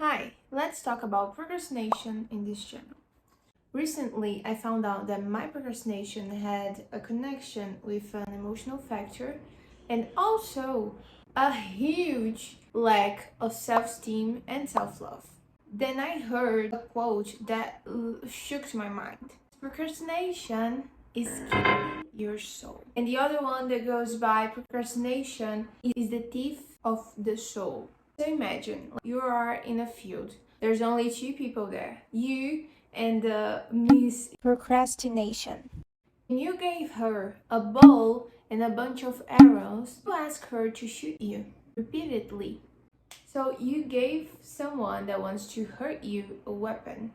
Hi, let's talk about procrastination in this channel. Recently, I found out that my procrastination had a connection with an emotional factor and also a huge lack of self-esteem and self-love. Then I heard a quote that shook my mind. Procrastination is killing your soul. And the other one that goes by procrastination is the thief of the soul. So imagine you are in a field. There's only two people there. You and Miss Procrastination. And you gave her a ball and a bunch of arrows to ask her to shoot you repeatedly. So you gave someone that wants to hurt you a weapon.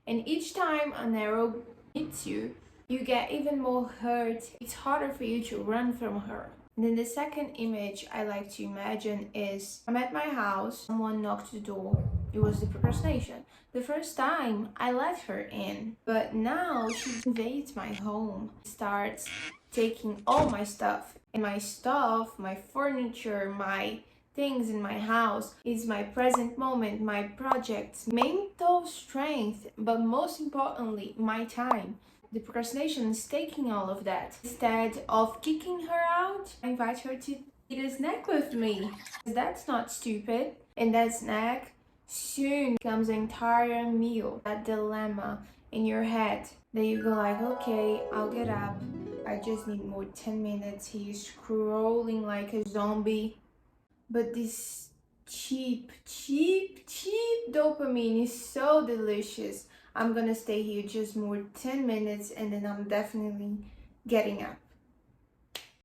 And each time an arrow hits you, you get even more hurt. It's harder for you to run from her. And then the second image I like to imagine is I'm at my house, someone knocked the door. It was the procrastination. The first time I let her in, but now she invades my home, starts taking all my stuff. And my stuff, my furniture, my things in my house is my present moment, my projects, mental strength, but most importantly, my time. The procrastination is taking all of that. Instead of kicking her out, I invite her to eat a snack with me. That's not stupid. And that snack soon becomes an entire meal. That dilemma in your head that you go like, okay, I'll get up. I just need more 10 minutes. He's scrolling like a zombie. But this cheap dopamine is so delicious. I'm gonna stay here just more 10 minutes and then I'm definitely getting up.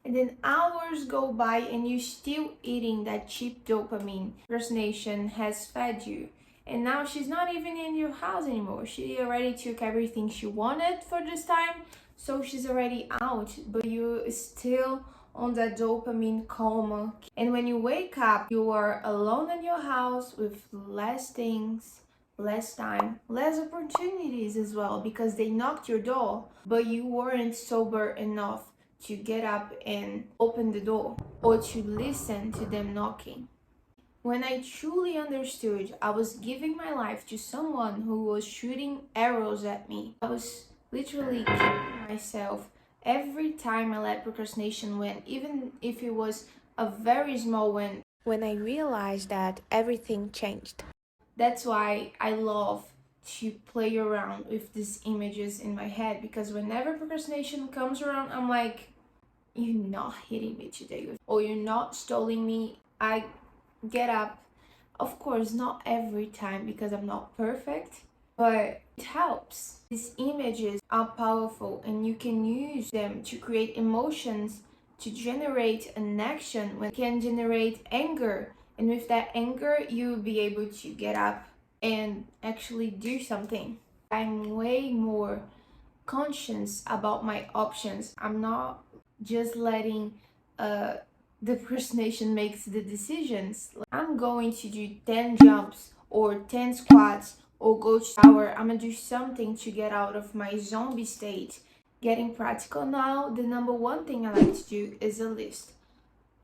And then hours go by and you're still eating that cheap dopamine. Procrastination has fed you. And now she's not even in your house anymore. She already took everything she wanted for this time. So she's already out, but you're still on that dopamine coma. And when you wake up, you are alone in your house with less things, less time, less opportunities as well because they knocked your door, but you weren't sober enough to get up and open the door or to listen to them knocking. When I truly understood I was giving my life to someone who was shooting arrows at me, I was literally killing myself every time I let procrastination win, even if it was a very small win. When I realized that, everything changed. That's why I love to play around with these images in my head, because whenever procrastination comes around, I'm like, you're not hitting me today, or you're not stalling me. I get up. Of course, not every time because I'm not perfect, but it helps. These images are powerful and you can use them to create emotions, to generate an action. When it can generate anger, and with that anger, you'll be able to get up and actually do something. I'm way more conscious about my options. I'm not just letting the procrastination makes the decisions. I'm going to do 10 jumps or 10 squats or go shower. I'm gonna do something to get out of my zombie state. Getting practical now, the number one thing I like to do is a list.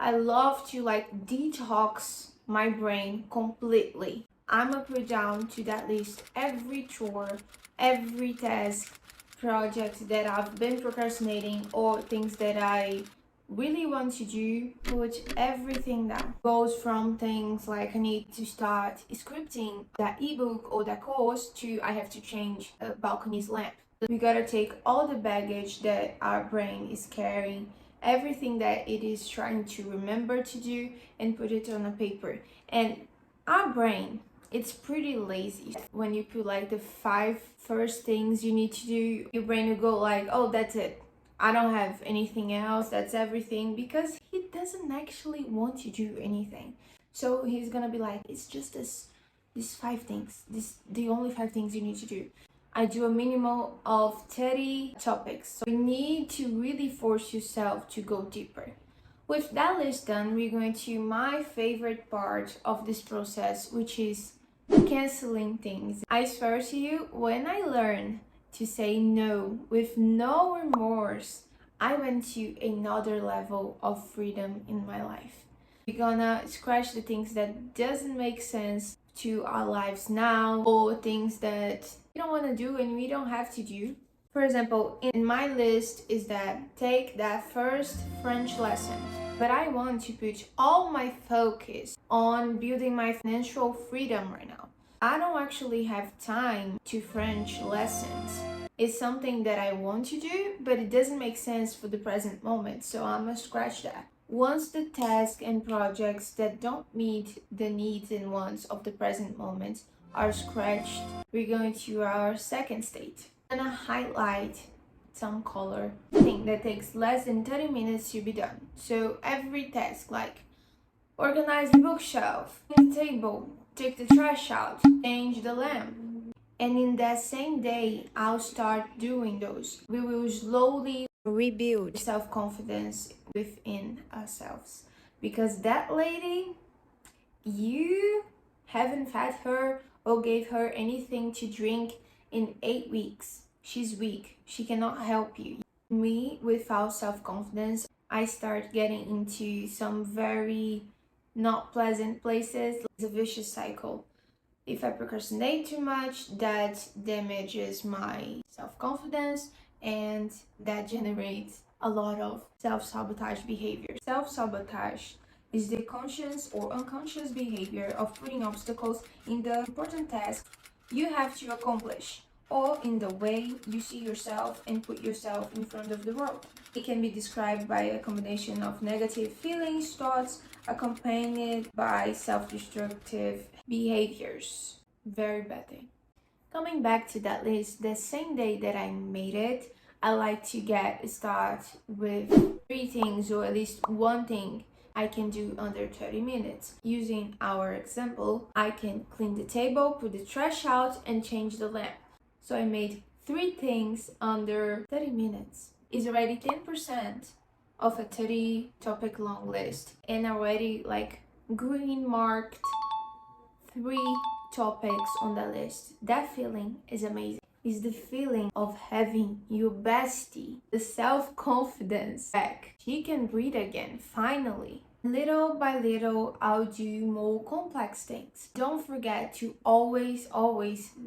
I love to detox my brain completely. I'm gonna put down to that list every chore, every task, project that I've been procrastinating or things that I really want to do. Put everything down. Goes from things like I need to start scripting that ebook or that course to I have to change a balcony's lamp. We gotta take all the baggage that our brain is carrying, everything that it is trying to remember to do, and put it on a paper. And our brain, it's pretty lazy. When you put the 5 first things you need to do, your brain will go like, oh, that's it, I don't have anything else, that's everything, because he doesn't actually want to do anything. So he's gonna be like, it's just these 5 things, the only 5 things you need to do. I do a minimum of 30 topics. So you need to really force yourself to go deeper. With that list done, we're going to my favorite part of this process, which is canceling things. I swear to you, when I learned to say no with no remorse, I went to another level of freedom in my life. We're gonna scratch the things that doesn't make sense to our lives now, or things that we don't want to do and we don't have to do. For example, in my list is that take that first French lesson. But I want to put all my focus on building my financial freedom right now. I don't actually have time to French lessons. It's something that I want to do, but it doesn't make sense for the present moment, so I'm gonna scratch that. Once the tasks and projects that don't meet the needs and wants of the present moment are scratched, we're going to our second state. I'm gonna highlight some color thing that takes less than 30 minutes to be done. So every task, like organize the bookshelf, clean the table, take the trash out, change the lamp. And in that same day, I'll start doing those. We will slowly rebuild self-confidence within ourselves. Because that lady, you haven't fed her or gave her anything to drink in 8 weeks. She's weak. She cannot help you. Me, without self-confidence, I start getting into some very not pleasant places. It's a vicious cycle. If I procrastinate too much, that damages my self-confidence and that generates a lot of self-sabotage behavior. Self-sabotage is the conscious or unconscious behavior of putting obstacles in the important task you have to accomplish, or in the way you see yourself and put yourself in front of the world. It can be described by a combination of negative feelings, thoughts, accompanied by self-destructive behaviors. Very bad thing. Coming back to that list, the same day that I made it, I like to get started with 3 things, or at least one thing I can do under 30 minutes. Using our example, I can clean the table, put the trash out, and change the lamp. So I made 3 things under 30 minutes. It's already 10% of a 30 topic long list, and already like green marked 3 topics on the list. That feeling is amazing. It's the feeling of having your bestie, the self-confidence back. She can breathe again, finally. Little by little, I'll do more complex things. Don't forget to always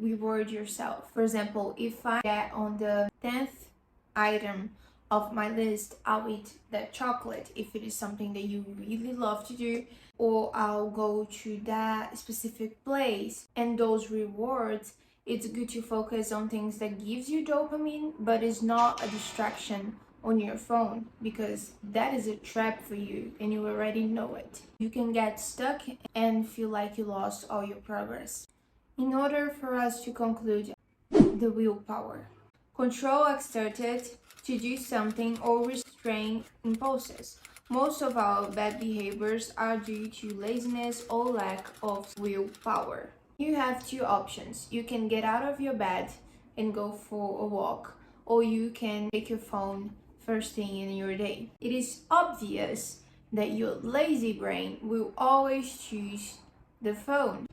reward yourself. For example, if I get on the 10th item of my list, I'll eat that chocolate if it is something that you really love to do, or I'll go to that specific place. And those rewards, it's good to focus on things that gives you dopamine, but is not a distraction on your phone, because that is a trap for you and you already know it. You can get stuck and feel like you lost all your progress. In order for us to conclude, the willpower. Control exerted to do something or restrain impulses. Most of our bad behaviors are due to laziness or lack of willpower. You have 2 options. You can get out of your bed and go for a walk, or you can take your phone first thing in your day. It is obvious that your lazy brain will always choose the phone,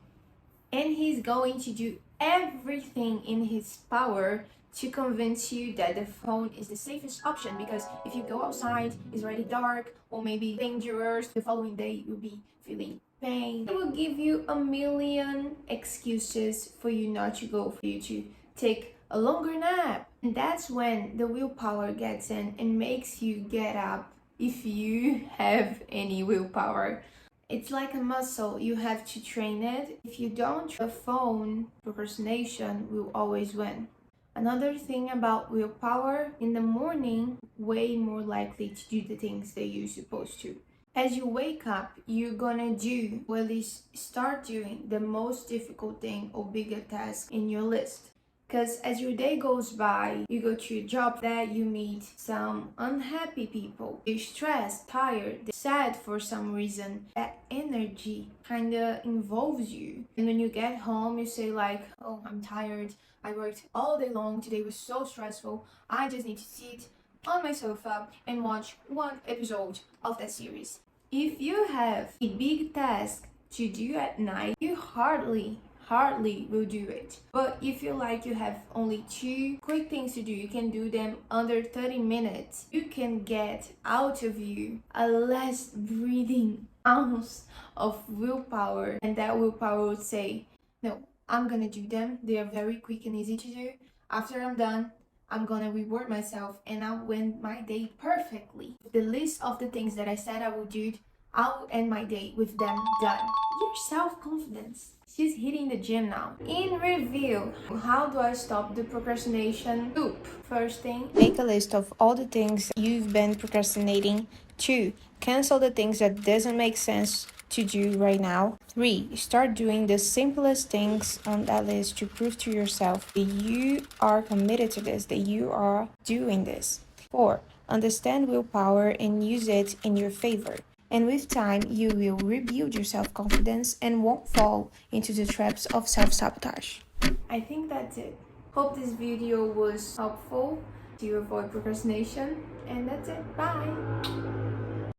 and he's going to do everything in his power to convince you that the phone is the safest option, because if you go outside, it's already dark or maybe dangerous, the following day you'll be feeling pain. It will give you a million excuses for you not to go, for you to take a longer nap. And that's when the willpower gets in and makes you get up, if you have any willpower. It's like a muscle, you have to train it. If you don't, the phone, procrastination will always win. Another thing about willpower, in the morning, way more likely to do the things that you're supposed to. As you wake up, you're gonna do, or at least start doing, the most difficult thing or bigger task in your list. Because as your day goes by, you go to your job, that you meet some unhappy people. You're stressed, tired, sad for some reason. That energy kind of involves you. And when you get home, you say like, oh, I'm tired. I worked all day long. Today was so stressful. I just need to sit on my sofa and watch 1 episode of that series. If you have a big task to do at night, you hardly will do it. But if you like, you have only 2 quick things to do, you can do them under 30 minutes. You can get out of you a less breathing ounce of willpower, and that willpower would say, no, I'm gonna do them. They are very quick and easy to do. After I'm done, I'm gonna reward myself and I'll end my day perfectly. The list of the things that I said I would do, I'll end my day with them done. Your self-confidence. She's hitting the gym now. In review, how do I stop the procrastination loop? First thing, make a list of all the things you've been procrastinating. 2, cancel the things that doesn't make sense to do right now. 3, start doing the simplest things on that list to prove to yourself that you are committed to this, that you are doing this. 4, understand willpower and use it in your favor. And with time, you will rebuild your self-confidence and won't fall into the traps of self-sabotage. I think that's it. Hope this video was helpful to avoid procrastination. And that's it. Bye!